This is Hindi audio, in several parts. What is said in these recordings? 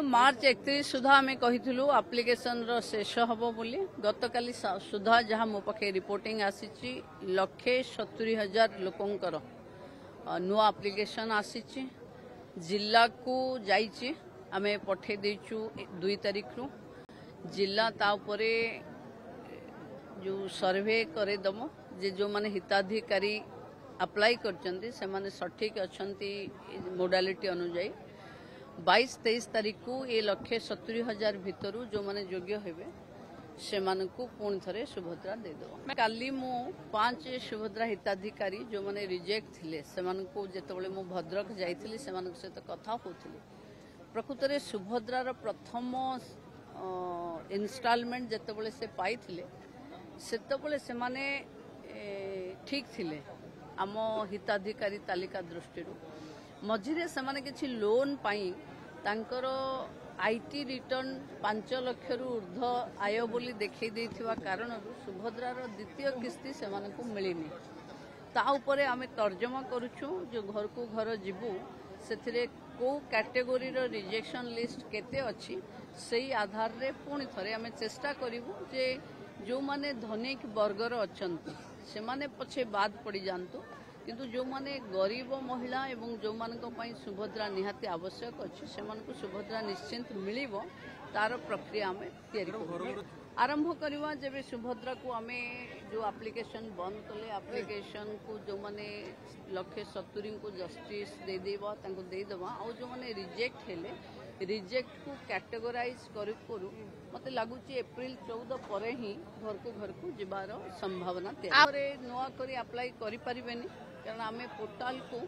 मार्च 31 सुधा आम कही आप्लिकेसन शेष हम बोली गतकाली सुधा जहाँ मो पाखे रिपोर्टिंग आसी 1,70,000 लोकंकर नुआ आप्लिकेसन आसी जिला को जाइए आम पठे देचु 2 तारीख रु जिला तापरे जो सर्वे करेदम जे जो माने हिताधिकारी अप्लाई करचंती से माने सठिक अछंती मोडालिटी अनुजाई 22-23 तारीख को ये 1,70,000 भितर जो माने योग्य हेबे से मानकु पुणी थरे सुभद्रा दे दो। काली मु 5 सुभद्रा हिताधिकारी जो माने रिजेक्ट थिले से मानकु जेतबेले मु भद्रक जाइथिली से मानक से तो कथा होथिली प्रकृत रे सुभद्रार प्रथम इंस्टॉलमेंट जेतबेले से पाइथिले सेतबेले से माने ठीक थिले आम हिताधिकारी तालिका दृष्टि मझिरे से माने किछि लोन पाई तांकर आईटी रिटर्न 5 लाख रु ऊर्ध्व आय बोली देखै देथिवा कारण सुभद्रार द्वितीय किस्ती से मानकु मिलिनी ता उपरे आमे तर्जमा करूछु जो घर को घर जीवु सेथिरे को कैटेगोरी रो रिजेक्शन लिस्ट केते अछि सेही आधार रे पुणी थरे आमे चेष्टा करिवु जे जो माने धनिक वर्गर अछंती से माने पछे बाद पड़ी जानतु किंतु जो माने गरीब महिला एवं जो मानक पई सुभद्रा निहाती आवश्यक अछि से मानकु सुभद्रा निश्चिंत मिलिबो तार प्रक्रिया में तैयारी आरंभ करवा जब सुभद्रा को आमे जो एप्लिकेशन बंद कले एप्लिकेशन को जो माने 1,70,000 को जस्टिस दे देबा तांको दे देबा और जो माने रिजेक्ट हेले रिजेक्ट को कैटेगोराइज करू मते लागुची एप्रिल 14 परे ही घर को जिबार संभावना तैयारी नुआ करी अप्लाई करि परिबेनी कारण आमे पोर्टाल को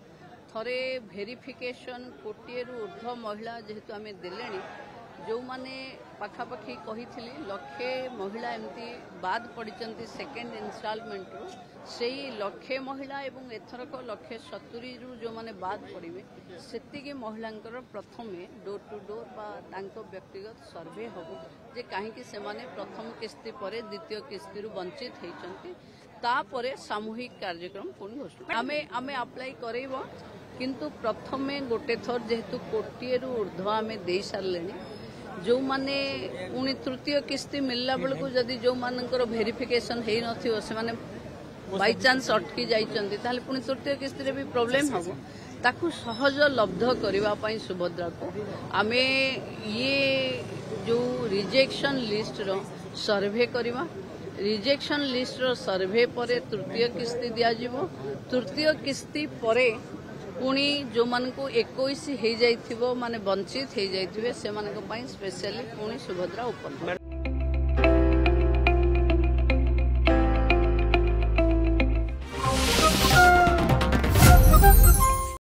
थरे वेरिफिकेशन 1,00,000 रु ऊर्ध्व महिला जेहेतु आमे देलेनी जो माने पाखापाखी कही लक्षे महिला एमती बाद पड़ती सेकेंड इंस्टॉलमेंट रू से लक्षे महिला एवं एथरक 1,70,000 रु जो माने बाद पड़े से महिलांकर प्रथमे डोर टू डोर बा तांको व्यक्तिगत सर्वे हम जे कहीं से माने प्रथम किस्ती पर द्वितीय किस्ती रु वंचित होती तापरे सामूहिक कार्यक्रम पुणी घोषणा आमे अप्लाई करैबो किंतु प्रथमे गोटे थर जेहेतु 1,00,000 रु ऊर्ध्व आमे दे सारले जो माने पुणी तृतीय किस्ती मिलला बेलू जदि जो मानकर वेरिफिकेशन है नथियो से माने बाय चांस अटकी जाइचंती ताले पुणी तृतीय किस्ती रे भी प्रॉब्लम हबो ताकू सहज लब्ध करबा पई सुभद्रा को आमे ये जो रिजेक्शन लिस्ट रो सर्वे करबा रिजेक्शन लिस्ट रो सर्वे परे तृतीय किस्ती दिया जिवो तृतीय किस्ती परे पुणी जो मान को 21 हो जाइथिबो माने वंचित हो जाइथिबे से मानक पई स्पेशली पुणी सुभद्रा उपलब्ध।